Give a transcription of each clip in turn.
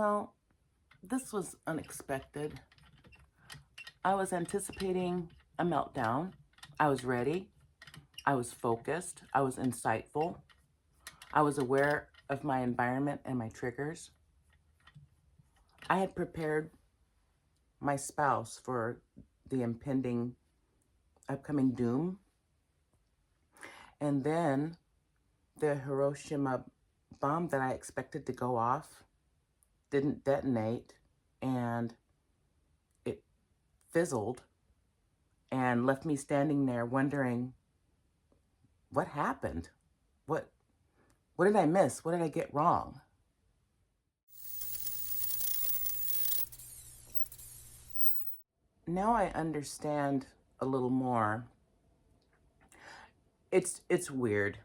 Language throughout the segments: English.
Well, this was unexpected. I was anticipating a meltdown. I was ready. I was focused. I was insightful. I was aware of my environment and my triggers. I had prepared my spouse for the impending upcoming doom. And then the Hiroshima bomb that I expected to go off didn't detonate, and it fizzled and left me standing there wondering what happened? What what did I miss? What did I get wrong? Now I understand a little more. It's weird.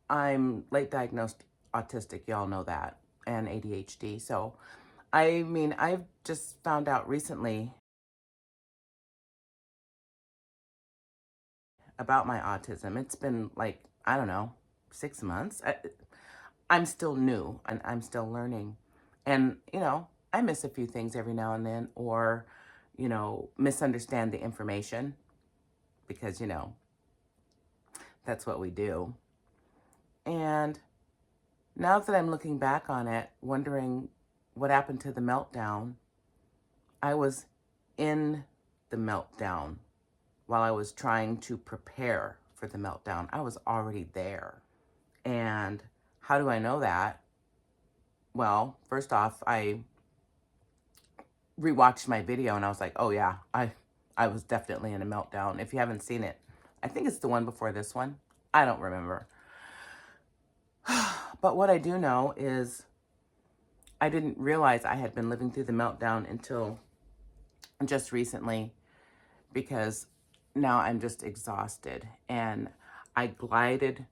I'm late diagnosed autistic, y'all know that, and ADHD. So, I mean, I've just found out recently about my autism. It's been like, I don't know, 6 months. I'm still new and I'm still learning. And, I miss a few things every now and then, or, misunderstand the information because, that's what we do. And now that I'm looking back on it, wondering what happened to the meltdown, I was in the meltdown while I was trying to prepare for the meltdown. I was already there. And how do I know that? Well, first off, I rewatched my video and I was like, oh yeah, I was definitely in a meltdown. If you haven't seen it, I think it's the one before this one. I don't remember. But what I do know is I didn't realize I had been living through the meltdown until just recently, because now I'm just exhausted, and I glided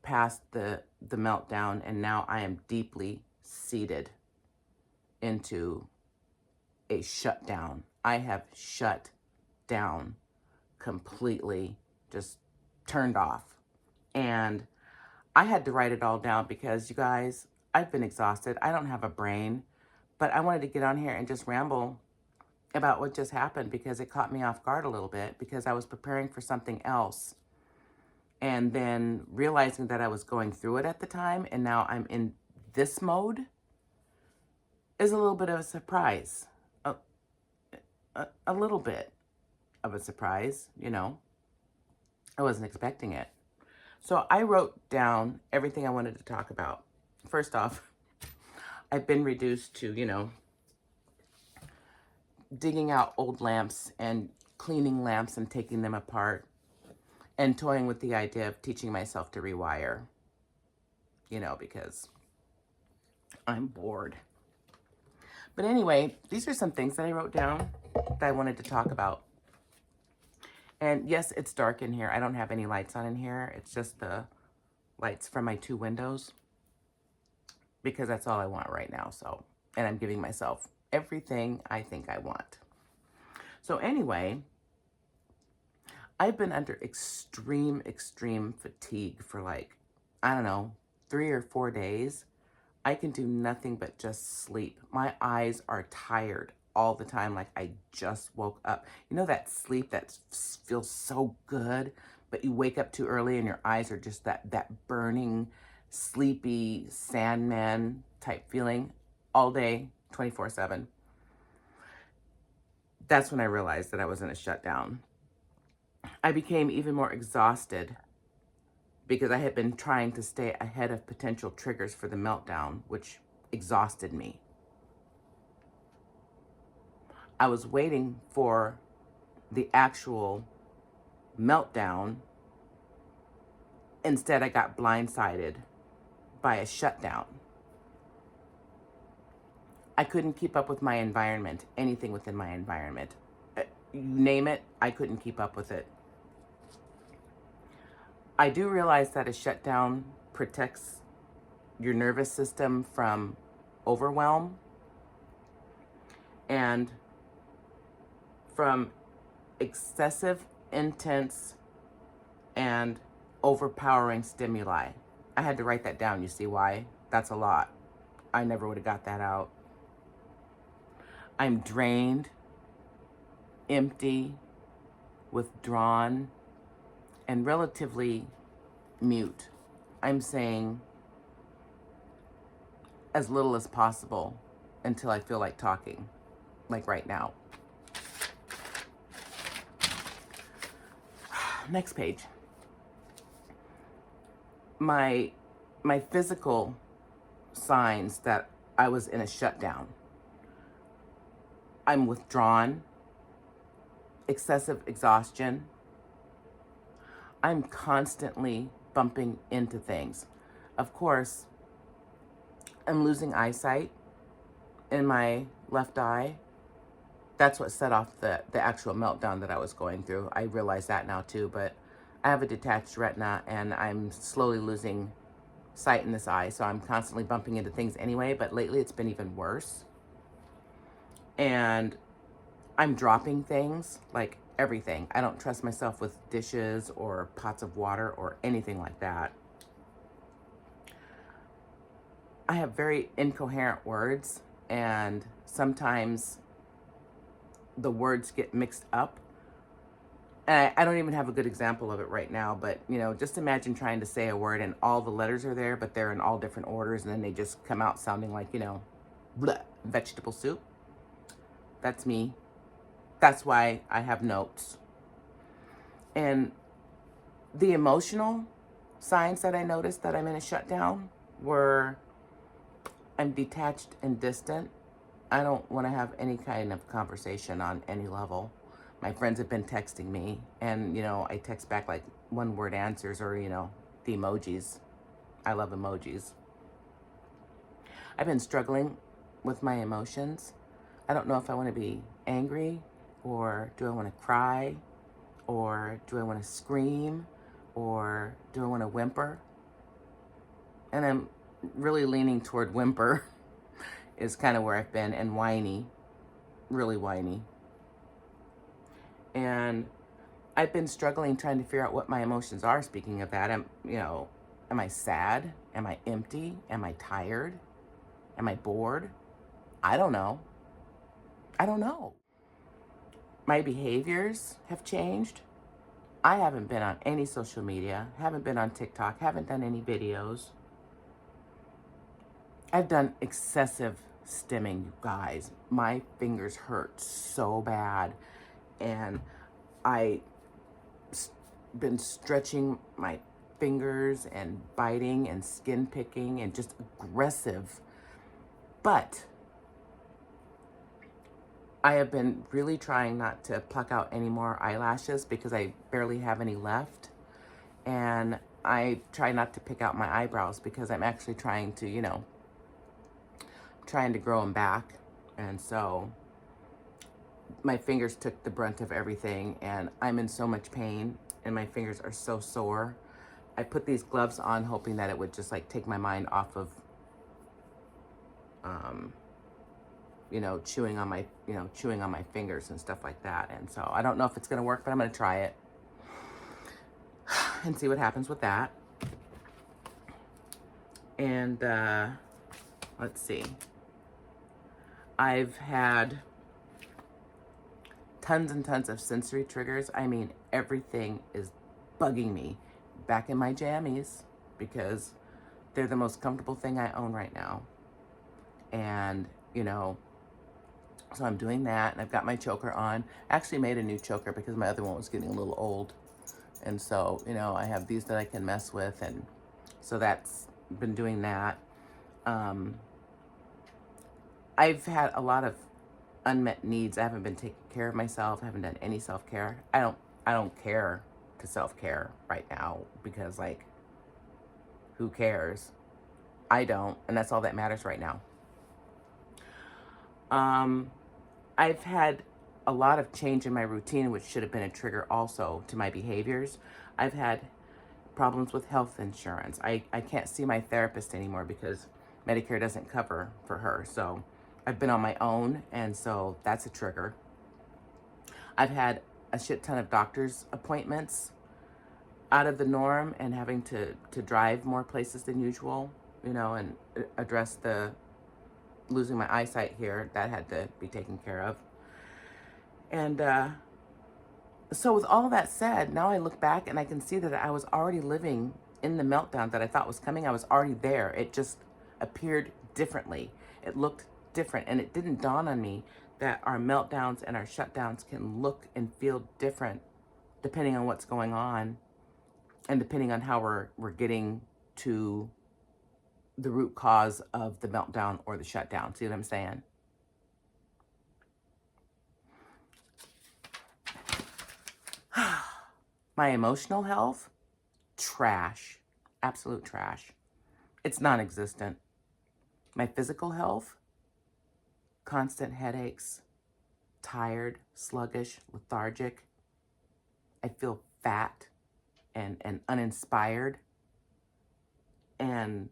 past the meltdown, and now I am deeply seated into a shutdown. I have shut down completely, just turned off. And I had to write it all down because, you guys, I've been exhausted. I don't have a brain, but I wanted to get on here and just ramble about what just happened because it caught me off guard a little bit, because I was preparing for something else and then realizing that I was going through it at the time, and now I'm in this mode, is a little bit of a surprise. A little bit of a surprise, I wasn't expecting it. So I wrote down everything I wanted to talk about. First off, I've been reduced to, digging out old lamps and cleaning lamps and taking them apart and toying with the idea of teaching myself to rewire, because I'm bored. But anyway, these are some things that I wrote down that I wanted to talk about. And yes, it's dark in here. I don't have any lights on in here. It's just the lights from my 2 windows, because that's all I want right now. So, and I'm giving myself everything I think I want. So anyway, I've been under extreme fatigue for like, I don't know, 3 or 4 days. I can do nothing but just sleep. My eyes are tired all the time, like I just woke up. You know that sleep that feels so good, but you wake up too early and your eyes are just that burning, sleepy Sandman type feeling all day, 24/7. That's when I realized that I was in a shutdown. I became even more exhausted because I had been trying to stay ahead of potential triggers for the meltdown, which exhausted me. I was waiting for the actual meltdown. Instead, I got blindsided by a shutdown. I couldn't keep up with my environment, anything within my environment. You name it, I couldn't keep up with it. I do realize that a shutdown protects your nervous system from overwhelm and from excessive, intense, and overpowering stimuli. I had to write that down. You see why? That's a lot. I never would have got that out. I'm drained, empty, withdrawn, and relatively mute. I'm saying as little as possible until I feel like talking, like right now. Next page. My physical signs that I was in a shutdown. I'm withdrawn, excessive exhaustion. I'm constantly bumping into things. Of course, I'm losing eyesight in my left eye. That's what set off the actual meltdown that I was going through. I realize that now too, but I have a detached retina and I'm slowly losing sight in this eye, so I'm constantly bumping into things anyway, but lately it's been even worse. And I'm dropping things, like everything. I don't trust myself with dishes or pots of water or anything like that. I have very incoherent words, and sometimes the words get mixed up. And I don't even have a good example of it right now, but just imagine trying to say a word and all the letters are there, but they're in all different orders, and then they just come out sounding like, bleh, vegetable soup. That's me. That's why I have notes. And the emotional signs that I noticed that I'm in a shutdown were I'm detached and distant. I don't want to have any kind of conversation on any level. My friends have been texting me, and I text back like one word answers, or the emojis. I love emojis. I've been struggling with my emotions. I don't know if I want to be angry, or do I want to cry, or do I want to scream, or do I want to whimper? And I'm really leaning toward whimper is kind of where I've been, and whiny, really whiny. And I've been struggling trying to figure out what my emotions are. Speaking of that, am I sad? Am I empty? Am I tired? Am I bored? I don't know. My behaviors have changed. I haven't been on any social media, haven't been on TikTok, haven't done any videos. I've done excessive stimming, you guys. My fingers hurt so bad. And I've been stretching my fingers and biting and skin picking and just aggressive. But I have been really trying not to pluck out any more eyelashes because I barely have any left. And I try not to pick out my eyebrows because I'm actually trying to, trying to grow them back. And so my fingers took the brunt of everything, and I'm in so much pain, and my fingers are so sore. I put these gloves on hoping that it would just like take my mind off of, chewing on my fingers and stuff like that. And so I don't know if it's going to work, but I'm going to try it and see what happens with that. And let's see. I've had tons and tons of sensory triggers. I mean, everything is bugging me. Back in my jammies, because they're the most comfortable thing I own right now. And, so I'm doing that, and I've got my choker on. I actually made a new choker because my other one was getting a little old. And so, I have these that I can mess with, and so that's been doing that. I've had a lot of unmet needs. I haven't been taking care of myself. I haven't done any self-care. I don't care to self-care right now because, like, who cares? I don't, and that's all that matters right now. I've had a lot of change in my routine, which should have been a trigger also to my behaviors. I've had problems with health insurance. I can't see my therapist anymore because Medicare doesn't cover for her. So I've been on my own, and so that's a trigger. I've had a shit ton of doctor's appointments out of the norm, and having to drive more places than usual, and address the losing my eyesight here. That had to be taken care of. And so with all that said, now I look back and I can see that I was already living in the meltdown that I thought was coming. I was already there. It just appeared differently. It looked different. And it didn't dawn on me that our meltdowns and our shutdowns can look and feel different depending on what's going on and depending on how we're getting to the root cause of the meltdown or the shutdown. See what I'm saying? My emotional health, trash, absolute trash. It's non-existent. My physical health, constant headaches, tired, sluggish, lethargic. I feel fat and uninspired and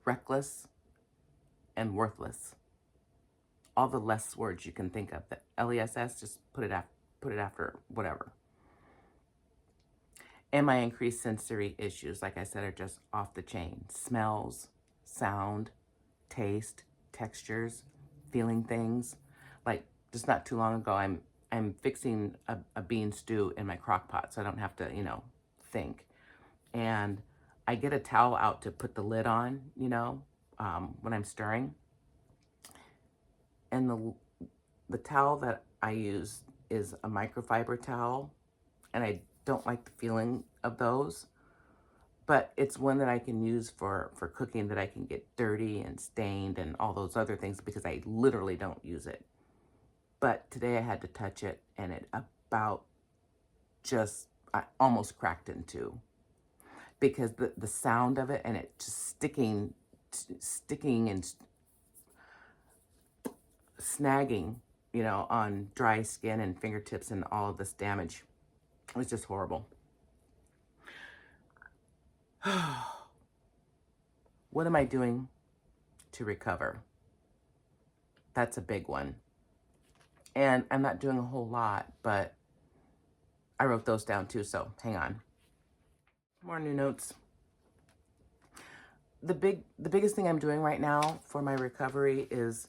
reckless and worthless. All the less words you can think of. The LESS, just put it after whatever. And my increased sensory issues, like I said, are just off the chain. Smells, sound, taste, textures, feeling things. Like just not too long ago, I'm fixing a bean stew in my crock pot so I don't have to, think. And I get a towel out to put the lid on, when I'm stirring. And the towel that I use is a microfiber towel, and I don't like the feeling of those, but it's one that I can use for cooking that I can get dirty and stained and all those other things because I literally don't use it. But today I had to touch it, and it I almost cracked in two because the sound of it and it just sticking and snagging, on dry skin and fingertips and all of this damage. It was just horrible. What am I doing to recover? That's a big one. And I'm not doing a whole lot, but I wrote those down too, so hang on. More new notes. The biggest thing I'm doing right now for my recovery is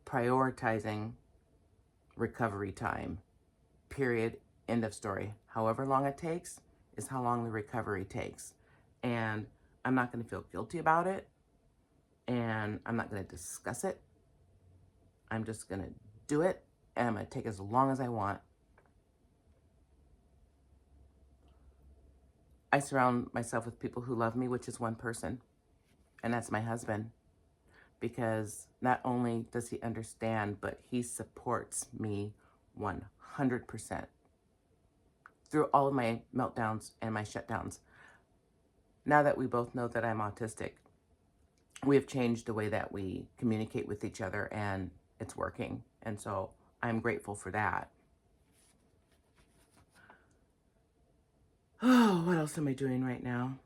prioritizing recovery time. Period. End of story. However long it takes is how long the recovery takes. And I'm not going to feel guilty about it. And I'm not going to discuss it. I'm just going to do it. And I'm going to take as long as I want. I surround myself with people who love me, which is one person. And that's my husband. Because not only does he understand, but he supports me 100% through all of my meltdowns and my shutdowns. Now that we both know that I'm autistic, we have changed the way that we communicate with each other, and it's working. And so I'm grateful for that. Oh, what else am I doing right now?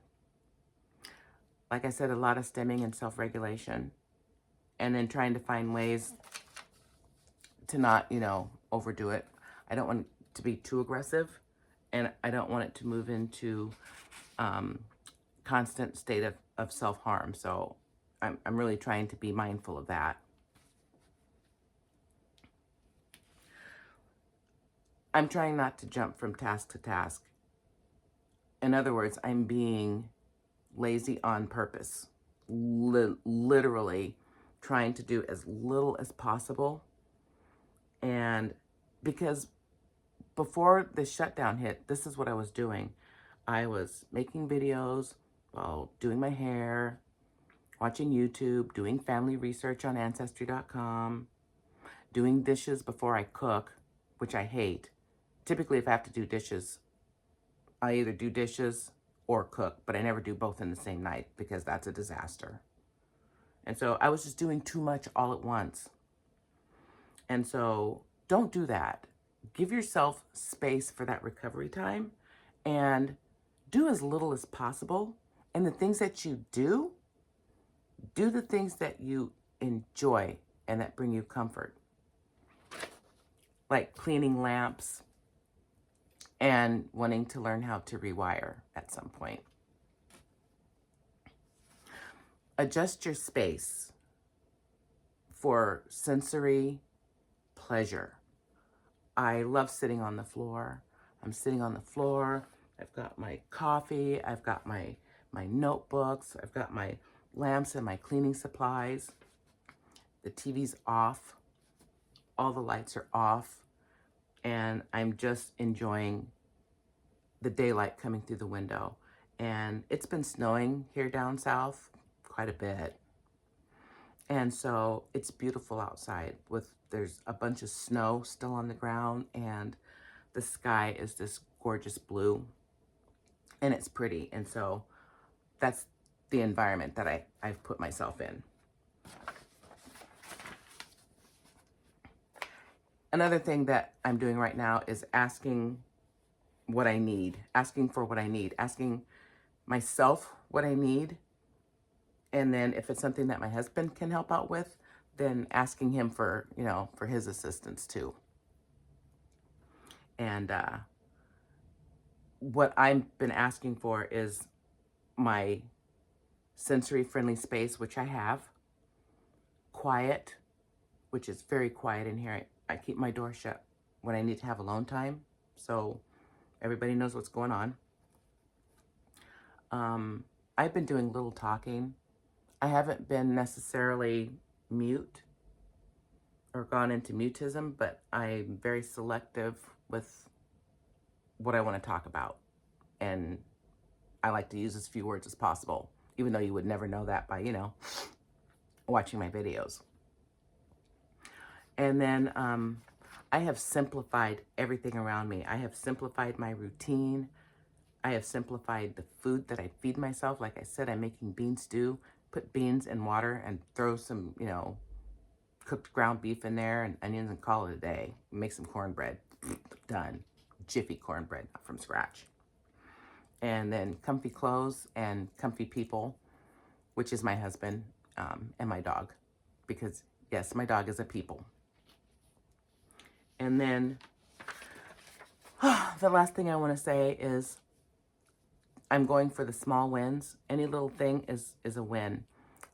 Like I said, a lot of stemming and self-regulation. And then trying to find ways to not, overdo it. I don't want it to be too aggressive, and I don't want it to move into constant state of self-harm. So I'm really trying to be mindful of that. I'm trying not to jump from task to task. In other words, I'm being lazy on purpose. Literally trying to do as little as possible. And because before the shutdown hit, this is what I was doing. I was making videos, doing my hair, watching YouTube, doing family research on Ancestry.com, doing dishes before I cook, which I hate. Typically, if I have to do dishes, I either do dishes or cook, but I never do both in the same night because that's a disaster. And so I was just doing too much all at once. And so don't do that. Give yourself space for that recovery time and do as little as possible. And the things that you do the things that you enjoy and that bring you comfort. Like cleaning lamps and wanting to learn how to rewire at some point. Adjust your space. for sensory pleasure. I love sitting on the floor. I'm sitting on the floor. I've got my coffee. I've got my notebooks. I've got my lamps and my cleaning supplies. The TV's off. All the lights are off. And I'm just enjoying the daylight coming through the window. And it's been snowing here down south quite a bit. And so it's beautiful outside. There's a bunch of snow still on the ground, and the sky is this gorgeous blue, and it's pretty. And so that's the environment that I've put myself in. Another thing that I'm doing right now is asking what I need, asking for what I need, asking myself what I need. And then if it's something that my husband can help out with, then asking him for, for his assistance too. And what I've been asking for is my sensory-friendly space, which I have. Quiet, which is very quiet in here. I keep my door shut when I need to have alone time, so everybody knows what's going on. I've been doing little talking. I haven't been necessarily mute or gone into mutism, but I'm very selective with what I want to talk about. And I like to use as few words as possible, even though you would never know that by, watching my videos. And then I have simplified everything around me. I have simplified my routine. I have simplified the food that I feed myself. Like I said, I'm making bean stew. Put beans in water and throw some, cooked ground beef in there and onions and call it a day. Make some cornbread. Done. Jiffy cornbread, not from scratch. And then comfy clothes and comfy people, which is my husband and my dog. Because, yes, my dog is a people. And then the last thing I want to say is I'm going for the small wins. Any little thing is a win.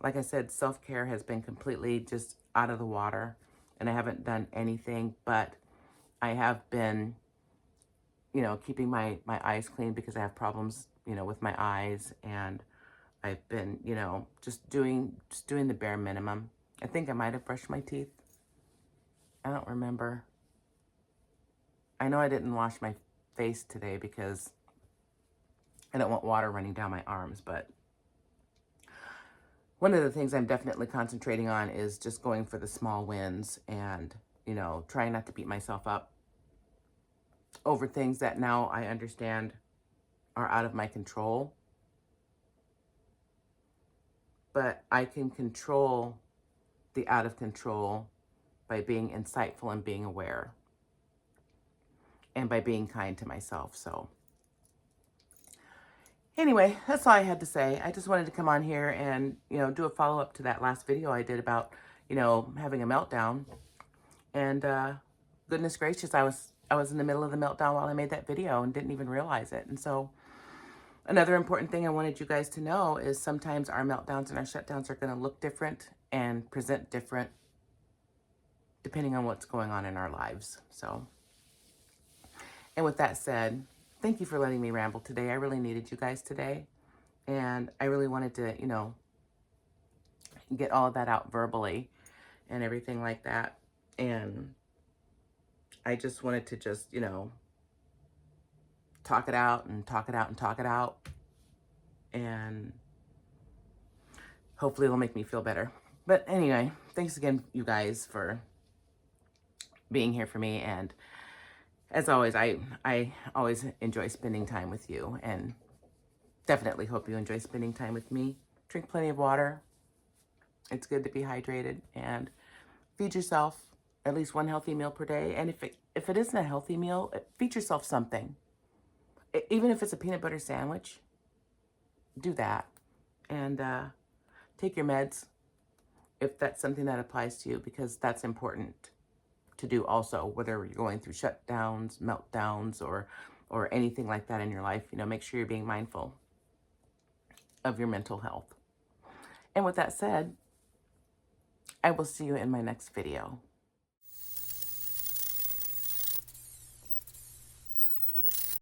Like I said, self-care has been completely just out of the water, and I haven't done anything, but I have been, keeping my eyes clean because I have problems, with my eyes, and I've been, just doing the bare minimum. I think I might have brushed my teeth. I don't remember. I know I didn't wash my face today because I don't want water running down my arms, but one of the things I'm definitely concentrating on is just going for the small wins and, trying not to beat myself up over things that now I understand are out of my control. But I can control the out of control by being insightful and being aware and by being kind to myself. So anyway, that's all I had to say. I just wanted to come on here and, do a follow-up to that last video I did about, having a meltdown. And goodness gracious, I was in the middle of the meltdown while I made that video and didn't even realize it. And so another important thing I wanted you guys to know is sometimes our meltdowns and our shutdowns are going to look different and present different depending on what's going on in our lives. So, and with that said, thank you for letting me ramble today. I really needed you guys today. And I really wanted to, get all of that out verbally and everything like that. And I just wanted to just, talk it out and talk it out and talk it out. And hopefully it'll make me feel better. But anyway, thanks again, you guys, for being here for me. And as always, I always enjoy spending time with you, and definitely hope you enjoy spending time with me. Drink plenty of water. It's good to be hydrated, and feed yourself at least one healthy meal per day. And if it isn't a healthy meal, feed yourself something. Even if it's a peanut butter sandwich, do that. And take your meds if that's something that applies to you, because that's important to do also, whether you're going through shutdowns, meltdowns, or anything like that in your life. Make sure you're being mindful of your mental health. And with that said, I will see you in my next video.